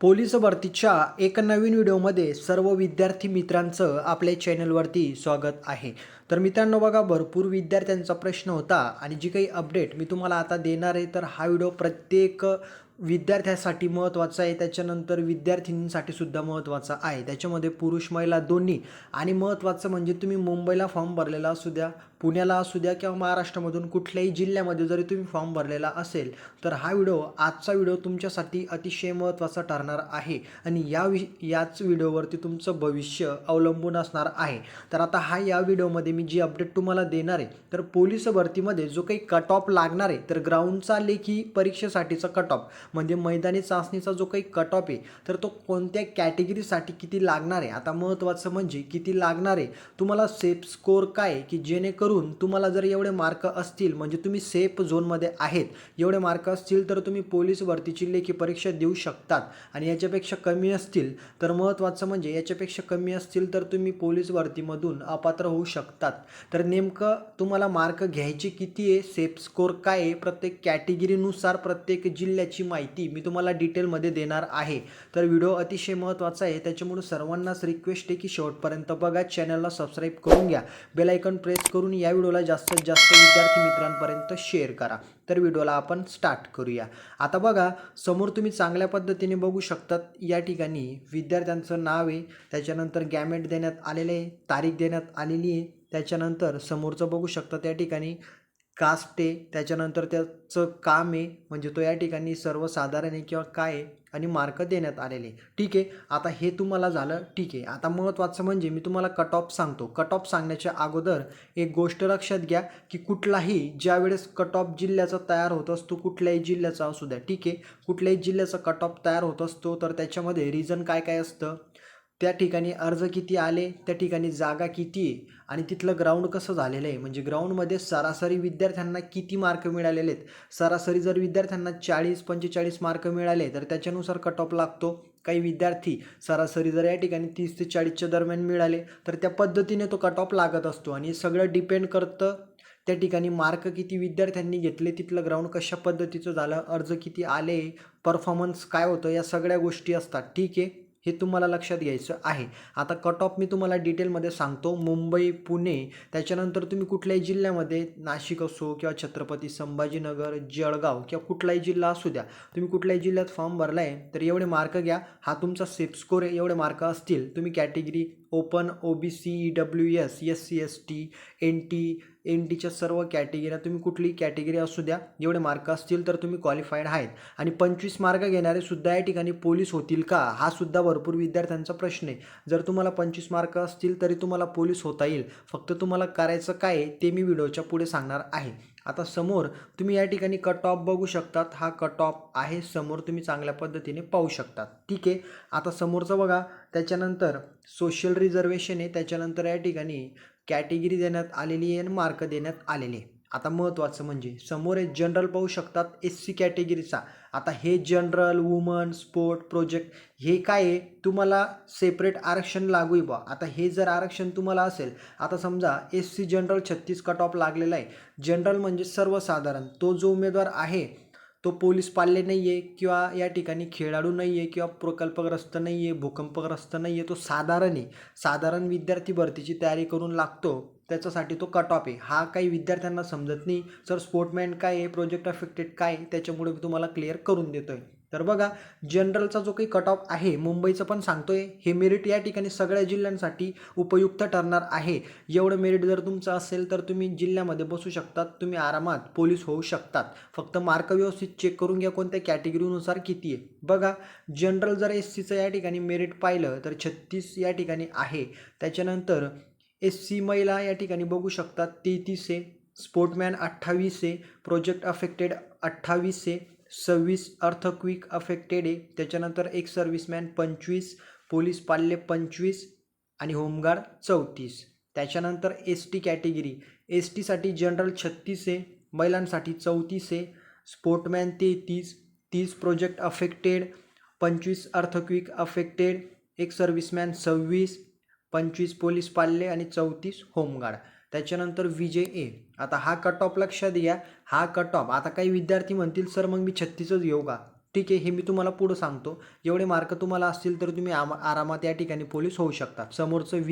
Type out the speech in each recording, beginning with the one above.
Police भरतीच्या एक नवीन व्हिडिओमध्ये सर्व विद्यार्थी मित्रांचं आपल्या चॅनलवरती स्वागत आहे. तर मित्रांनो बघा, भरपूर विद्यार्थ्यांचा प्रश्न होता आणि जी काही अपडेट मी तुम्हाला आता देणार आहे, तर हा व्हिडिओ प्रत्येक विद्यार्थ्यासाठी महत्त्वाचा आहे. त्याच्यानंतर विद्यार्थिनींसाठी सुद्धा महत्त्वाचा आहे. त्याच्यामध्ये पुरुष महिला दोन्ही. आणि महत्त्वाचं म्हणजे तुम्ही मुंबईला फॉर्म भरलेला असू द्या, पुण्याला असू द्या किंवा महाराष्ट्रामधून कुठल्याही जिल्ह्यामध्ये जरी तुम्ही फॉर्म भरलेला असेल, तर हा व्हिडिओ आजचा व्हिडिओ तुमच्यासाठी अतिशय महत्त्वाचा ठरणार आहे. आणि याच व्हिडिओवरती तुमचं भविष्य अवलंबून असणार आहे. तर आता या व्हिडिओमध्ये मी जी अपडेट तुम्हाला देणार आहे, तर पोलीस भरतीमध्ये जो काही कट ऑफ लागणार आहे, तर ग्राउंडचा लेखी परीक्षेसाठीचा कट ऑफ म्हणजे मैदानी चाचणीचा जो काही कट ऑफ आहे, तर तो कोणत्या कॅटेगरीसाठी किती लागणार आहे. आता महत्त्वाचं म्हणजे किती लागणार आहे, तुम्हाला सेफ स्कोअर काय आहे, की जेणेकरून तुम्हाला जर एवढे मार्क असतील म्हणजे तुम्ही सेफ झोनमध्ये आहेत, एवढे मार्क असतील तर तुम्ही पोलीस भरतीची लेखी परीक्षा देऊ शकतात. आणि याच्यापेक्षा कमी असतील तर महत्त्वाचं म्हणजे याच्यापेक्षा कमी असतील तर तुम्ही पोलीस भरतीमधून अपात्र होऊ शकतात. तर नेमकं तुम्हाला मार्क घ्यायचे किती आहे, सेफ स्कोअर काय आहे, प्रत्येक कॅटेगरीनुसार प्रत्येक जिल्ह्याची माहिती मी तुम्हाला डिटेलमध्ये देणार आहे. तर व्हिडिओ अतिशय महत्त्वाचा आहे, त्याच्यामुळे सर्वांनाच रिक्वेस्ट आहे की शेवटपर्यंत बघा, चॅनलला सबस्क्राईब करून घ्या, बेल आयकॉन प्रेस करून या व्हिडिओला जास्तीत जास्त विद्यार्थी मित्रांपर्यंत शेअर करा. तर व्हिडिओला आपण स्टार्ट करूया. आता बघा, समोर तुम्ही चांगल्या पद्धतीने बघू शकतात. या ठिकाणी विद्यार्थ्यांचं नाव आहे, त्याच्यानंतर गॅमेट देण्यात आलेले आहे, तारीख देण्यात आलेली आहे. त्याच्यानंतर समोरचं बघू शकता त्या ठिकाणी कास्ट आहे, त्याच्यानंतर त्याचं काम आहे म्हणजे तो या ठिकाणी सर्वसाधारण आहे किंवा काय आहे, आणि मार्क देण्यात आलेले. ठीक आहे, आता हे तुम्हाला झालं. ठीक आहे, आता महत्त्वाचं म्हणजे मी तुम्हाला कट ऑफ सांगतो. कट ऑफ सांगण्याच्या अगोदर एक गोष्ट लक्षात घ्या, की कुठलाही ज्यावेळेस कट ऑफ जिल्ह्याचा तयार होत असतो, कुठल्याही जिल्ह्याचा असू द्या, ठीक आहे, कुठल्याही जिल्ह्याचा कट ऑफ तयार होत असतो, तर त्याच्यामध्ये रिझन काय काय असतं, त्या ठिकाणी अर्ज किती आले, त्या ठिकाणी जागा किती आहे, आणि तिथलं ग्राउंड कसं झालेलं आहे, म्हणजे ग्राउंडमध्ये सरासरी विद्यार्थ्यांना किती मार्क मिळालेले आहेत. सरासरी जर विद्यार्थ्यांना 40-45 मार्क मिळाले तर त्याच्यानुसार कट ऑफ लागतो. काही विद्यार्थी सरासरी जर या ठिकाणी 30 ते 40च्या दरम्यान मिळाले तर त्या पद्धतीने तो कट ऑफ लागत असतो. आणि सगळं डिपेंड करतं त्या ठिकाणी मार्क किती विद्यार्थ्यांनी घेतले, तिथलं ग्राउंड कशा पद्धतीचं झालं, अर्ज किती आले, परफॉर्मन्स काय होतं, या सगळ्या गोष्टी असतात. ठीक आहे, हे तुम्हाला लक्षात घ्यायचं आहे. आता कट ऑफ मी तुम्हाला डिटेलमध्ये सांगतो. मुंबई, पुणे, त्याच्यानंतर तुम्ही कुठल्याही जिल्ह्यामध्ये, नाशिक असो किंवा छत्रपती संभाजीनगर, जळगाव किंवा कुठलाही जिल्हा असू द्या, तुम्ही कुठल्याही जिल्ह्यात फॉर्म भरला आहे तर एवढे मार्क घ्या. हा तुमचा सेफ स्कोअर आहे. एवढे मार्क असतील, तुम्ही category open, OBC, EWS, SC ST, NTच्या सर्व कॅटेगरीला, तुम्ही कुठलीही कॅटेगरी असू द्या, एवढे मार्क असतील तर तुम्ही क्वालिफाईड आहेत. आणि 25 मार्क घेणारे सुद्धा या ठिकाणी पोलीस होतील का, हा सुद्धा भरपूर विद्यार्थ्यांचा प्रश्न आहे. जर तुम्हाला 25 मार्क असतील तरी तुम्हाला पोलीस होता येईल. फक्त तुम्हाला करायचं काय आहे ते मी व्हिडिओच्या पुढे सांगणार आहे. आता समोर तुम्ही या ठिकाणी कट ऑफ बघू शकतात. हा कट ऑफ आहे, समोर तुम्ही चांगल्या पद्धतीने पाहू शकतात. ठीक आहे, आता समोरचं बघा. त्याच्यानंतर सोशल रिझर्वेशन आहे, त्याच्यानंतर या ठिकाणी कॅटेगरी देण्यात आलेली आहे आणि मार्क देण्यात आलेले. आता महत्त्वाचं म्हणजे समोर एक जनरल पाहू शकतात, SC कॅटेगरीचा. आता हे जनरल, वुमन, स्पोर्ट, प्रोजेक्ट, हे काय आहे, तुम्हाला सेपरेट आरक्षण लागू आहे बा. आता हे जर आरक्षण तुम्हाला असेल, आता समजा SC जनरल 36 कट ऑफ लागलेला आहे. जनरल म्हणजे सर्वसाधारण. तो जो उमेदवार आहे तो पोलीस पाल्य नाही आहे, किंवा या ठिकाणी खेळाडू नाही आहे, किंवा प्रकल्पग्रस्त नाही आहे, भूकंपग्रस्त नाही आहे, तो साधारण आहे. साधारण विद्यार्थी भरतीची तयारी करून लागतो, त्याच्यासाठी तो कट ऑफ आहे. हा काही विद्यार्थ्यांना समजत नाही. सर स्पोर्टमॅन काय आहे, प्रोजेक्ट अफेक्टेड काय आहे, त्याच्यामुळे मी तुम्हाला क्लिअर करून देतो आहे. तर बघा, जनरलचा जो काही कट ऑफ आहे, मुंबईचं पण सांगतोय, हे मेरिट या ठिकाणी सगळ्या जिल्ह्यांसाठी उपयुक्त ठरणार आहे. एवढं मेरिट जर तुमचं असेल तर तुम्ही जिल्ह्यामध्ये बसू शकतात, तुम्ही आरामात पोलीस होऊ शकतात. फक्त मार्क व्यवस्थित चेक करून घ्या कोणत्या कॅटेगरीनुसार किती आहे. बघा, जनरल जर SCचं या ठिकाणी मेरिट पाहिलं तर 36 या ठिकाणी आहे. त्याच्यानंतर SC महिला या ठिकाणी बघू शकतात 33 आहे, स्पोर्टमॅन 28 आहे, प्रोजेक्ट अफेक्टेड 28 आहे, 26 अर्थक्विक अफेक्टेड आहे. त्याच्यानंतर एक सर्व्हिसमॅन 25, पोलीस पाल्य 25 आणि होमगार्ड 34. त्याच्यानंतर ST कॅटेगरी, STसाठी जनरल 36 आहे, महिलांसाठी 34 आहे, स्पोर्टमॅन 33, 30 प्रोजेक्ट अफेक्टेड, 25 अर्थक्विक अफेक्टेड, एक सर्व्हिसमॅन 26, 25 पोलीस पाल्य आणि 34 होमगार्ड. त्याच्यानंतर VJA. आता हा कट ऑफ लक्षात घ्या. हा कट ऑफ, आता काही विद्यार्थी म्हणतील सर मग मी 36च घेऊ का. ठीक आहे, हे मी तुम्हाला पुढं सांगतो. एवढे मार्क तुम्हाला असतील तर तुम्ही आरामात या ठिकाणी पोलीस होऊ शकता. समोरचं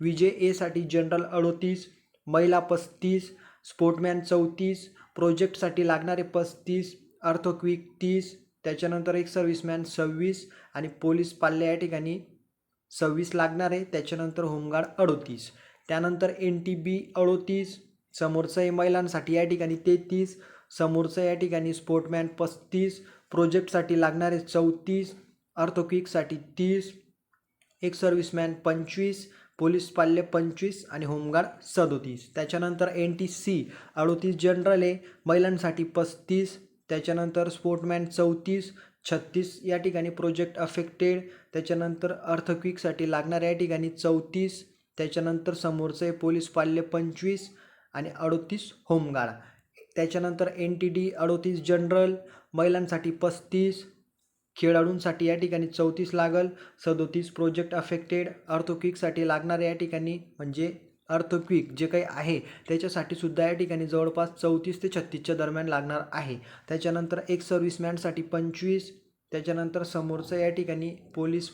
विजय एसाठी जनरल 38, महिला 35, स्पोर्टमॅन 34, प्रोजेक्टसाठी लागणारे 35, अर्थक्विक 30, त्याच्यानंतर एक सर्व्हिसमॅन 26 आणि पोलीस पाल्य या ठिकाणी 26 लागणार आहे. त्याच्यानंतर होमगार्ड 38, त्यानंतर NTB 38, समोरचं आहे महिलांसाठी या ठिकाणी 33, समोरचं या ठिकाणी स्पोर्टमॅन 35, प्रोजेक्टसाठी लागणारे 34, अर्थक्विकसाठी 30, एक सर्व्हिसमॅन 25, पोलीस पाल्य 25 आणि होमगार्ड 37. त्याच्यानंतर NTC 38 जनरल आहे, महिलांसाठी 35, त्याच्यानंतर स्पोर्टमॅन 34, 36 या ठिकाणी प्रोजेक्ट अफेक्टेड, त्याच्यानंतर अर्थक्विकसाठी लागणाऱ्या या ठिकाणी 34, त्याच्यानंतर समोरचं आहे पोलीस पाल्य 25 आणि 38 होमगार्ड. त्याच्यानंतर NTD 38 जनरल, महिलांसाठी 35, खेळाडूंसाठी या ठिकाणी 34 लागल, 37 प्रोजेक्ट अफेक्टेड, अर्थक्विकसाठी लागणारे या ठिकाणी म्हणजे अर्थक्विक जे काही आहे त्याच्यासाठी सुद्धा या ठिकाणी जवळपास 34 ते 36च्या दरम्यान लागणार आहे. त्याच्यानंतर एक सर्व्हिसमॅनसाठी 25, त्याच्यानंतर समोरचं या ठिकाणी पोलीस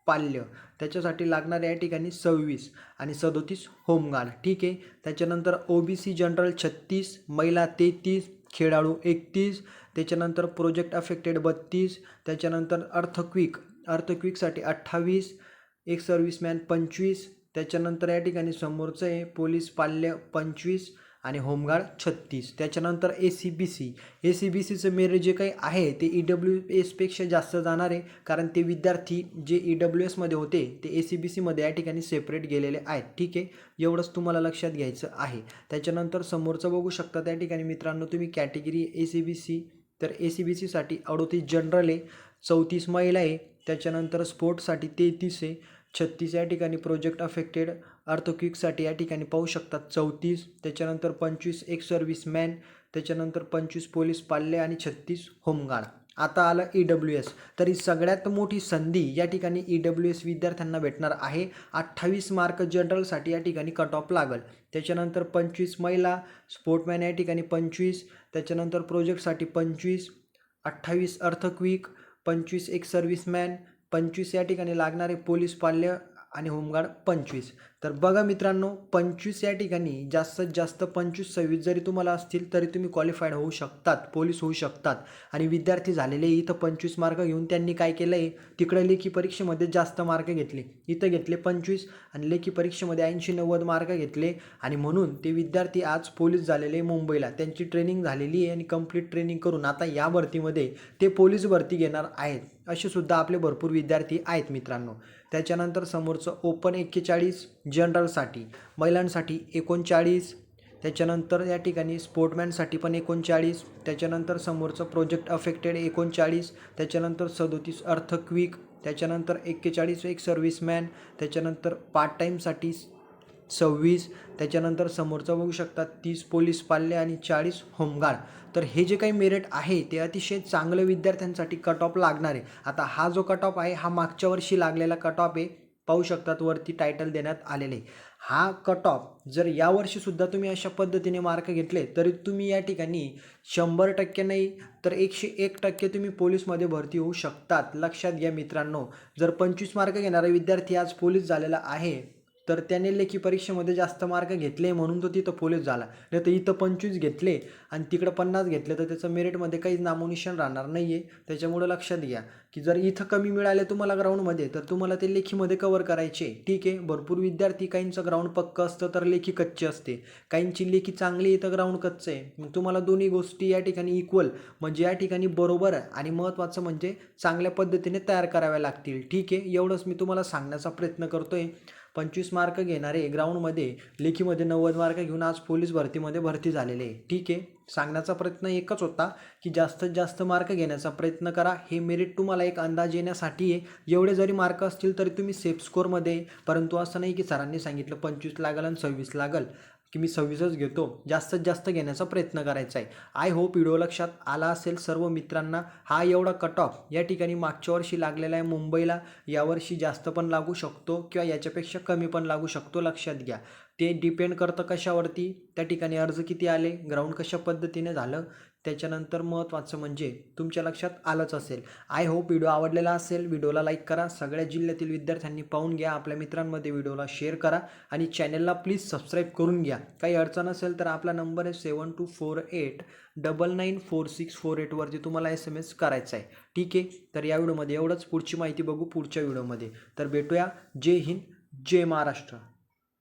पाल्य त्याच्यासाठी लागणारे या ठिकाणी 26 आणि 37 होमगार्ड. ठीक आहे. त्याच्यानंतर OBC जनरल 36, महिला 33, खेळाडू 31, त्याच्यानंतर प्रोजेक्ट अफेक्टेड 32, त्याच्यानंतर अर्थक्विकसाठी 28, एक सर्व्हिसमॅन 25, त्याच्यानंतर या ठिकाणी समोरचं आहे पोलीस पाल्य 25 आणि होमगार्ड 36. त्याच्यानंतर ACBCचं मेरिट जे काही आहे ते EWSपेक्षा जास्त जाणार आहे, कारण ते विद्यार्थी जे EWSमध्ये होते ते ACBCमध्ये या ठिकाणी सेपरेट गेलेले आहेत. ठीक आहे, एवढंच तुम्हाला लक्षात घ्यायचं आहे. त्याच्यानंतर समोरचं बघू शकता त्या ठिकाणी मित्रांनो तुम्ही कॅटेगरी ACBC, तर ACBCसाठी 38 जनरल आहे, 34 महिला आहे, त्याच्यानंतर स्पोर्ट्ससाठी 33 आहे, 36 या ठिकाणी प्रोजेक्ट अफेक्टेड, अर्थक्विकसाठी या ठिकाणी पाहू शकतात 34, त्याच्यानंतर 25 एक सर्व्हिसमॅन, त्याच्यानंतर 25 पोलीस पाल्य आणि 36 होमगार्ड. आता आलं EWS, तर ही सगळ्यात मोठी संधी या ठिकाणी EWS विद्यार्थ्यांना भेटणार आहे. 28 मार्क जनरलसाठी या ठिकाणी कट ऑफ लागल, त्याच्यानंतर 25 महिला, स्पोर्टमॅन या ठिकाणी 25, त्याच्यानंतर प्रोजेक्टसाठी 25, 28 अर्थक्विक, 25 एक सर्व्हिसमॅन, 25 या ठिकाणी लागणारे पोलीस पाल्य आणि होमगार्ड 25. तर बघा मित्रांनो, 25 या ठिकाणी जास्तीत जास्त 25-26 जरी तुम्हाला असतील तरी तुम्ही क्वालिफाईड होऊ शकतात, पोलीस होऊ शकतात. आणि विद्यार्थी झालेले इथं 25 मार्क घेऊन त्यांनी काय केलं आहे, तिकडे लेखी परीक्षेमध्ये जास्त मार्क घेतले, इथं घेतले 25 आणि लेखी परीक्षेमध्ये 80-90 मार्क घेतले आणि म्हणून ते विद्यार्थी आज पोलीस झालेले मुंबईला. त्यांची ट्रेनिंग झालेली आहे आणि कंप्लीट ट्रेनिंग करून आता या भरतीमध्ये ते पोलीस भरती घेणार आहेत. असे सुद्धा आपले भरपूर विद्यार्थी आहेत मित्रांनो. त्याच्यानंतर समोरचं ओपन 41 जनरलसाठी, महिलांसाठी 39, त्याच्यानंतर या ठिकाणी स्पोर्टमॅनसाठी पण 39, त्याच्यानंतर समोरचं प्रोजेक्ट अफेक्टेड 39, त्याच्यानंतर 37 अर्थक्विक, त्याच्यानंतर 41 एक सर्व्हिसमॅन, त्याच्यानंतर पार्ट टाईमसाठी 26, त्याच्यानंतर समोरचं बघू शकता 30 पोलीस पाल्य आणि 40 होमगार्ड. तर हे जे काही मेरिट आहे ते अतिशय चांगलं विद्यार्थ्यांसाठी कट ऑफ लागणार आहे. आता हा जो कट ऑफ आहे हा मागच्या वर्षी लागलेला कट ऑफ आहे, पाहू शकतात वरती टायटल देण्यात आलेले. हा कट ऑफ जर यावर्षीसुद्धा तुम्ही अशा पद्धतीने मार्क घेतले तरी तुम्ही या ठिकाणी 100% नाही तर 101% तुम्ही पोलीसमध्ये भरती होऊ शकतात. लक्षात घ्या मित्रांनो, जर 25 मार्क घेणारा विद्यार्थी आज पोलीस झालेला आहे तर त्याने लेखी परीक्षेमध्ये जास्त मार्क घेतले म्हणून तो तिथं पोलीस झाला, नाही तर इथं 25 घेतले आणि तिकडं 50 घेतले तर त्याचं मेरिटमध्ये काहीच नामोनिशाण राहणार नाही आहे. त्याच्यामुळं लक्षात घ्या की जर इथं कमी मिळाले तुम्हाला ग्राउंडमध्ये तर तुम्हाला ते लेखीमध्ये कवर करायचे. ठीक आहे, भरपूर विद्यार्थी काहींचं ग्राउंड पक्कं असतं तर लेखी कच्ची असते, काहींची लेखी चांगली इथं ग्राउंड कच्चं आहे. मग तुम्हाला दोन्ही गोष्टी या ठिकाणी इक्वल म्हणजे या ठिकाणी बरोबर आणि महत्त्वाचं म्हणजे चांगल्या पद्धतीने तयार कराव्या लागतील. ठीक आहे, एवढंच मी तुम्हाला सांगण्याचा प्रयत्न करतोय. 25 मार्क घेणारे ग्राउंडमध्ये लेखीमध्ये 90 मार्क घेऊन आज पोलीस भरतीमध्ये भरती झालेले आहे. ठीक आहे, सांगण्याचा प्रयत्न एकच होता की जास्तीत जास्त मार्क घेण्याचा प्रयत्न करा. हे मेरिट तुम्हाला एक अंदाज येण्यासाठी आहे. एवढे जरी मार्क असतील तरी तुम्ही सेफ स्कोअरमध्ये, परंतु असं नाही की सरांनी सांगितलं 25 लागल आणि 26 लागल की मी 26च घेतो, जास्तीत जास्त घेण्याचा प्रयत्न करायचा आहे. आय होप व्हिडिओ लक्षात आला असेल सर्व मित्रांना. हा एवढा कट ऑफ या ठिकाणी मागच्या वर्षी लागलेला आहे मुंबईला, यावर्षी जास्त पण लागू शकतो किंवा याच्यापेक्षा कमी पण लागू शकतो. लक्षात घ्या, ते डिपेंड करतं कशावरती, त्या ठिकाणी अर्ज किती आले, ग्राउंड कशा पद्धतीने झालं, त्याच्यानंतर महत्त्वाचं म्हणजे तुमच्या लक्षात आलंच असेल. आय होप व्हिडिओ आवडलेला असेल. व्हिडिओला लाईक करा, सगळ्या जिल्ह्यातील विद्यार्थ्यांनी पाहून घ्या, आपल्या मित्रांमध्ये व्हिडिओला शेअर करा आणि चॅनलला प्लीज सबस्क्राईब करून घ्या. काही अडचण असेल तर आपला नंबर आहे 7248994648 वरती तुम्हाला SMS करायचा आहे. ठीक आहे, तर या व्हिडिओमध्ये एवढंच. पुढची माहिती बघू पुढच्या व्हिडिओमध्ये. तर भेटूया. जय हिंद, जय महाराष्ट्र.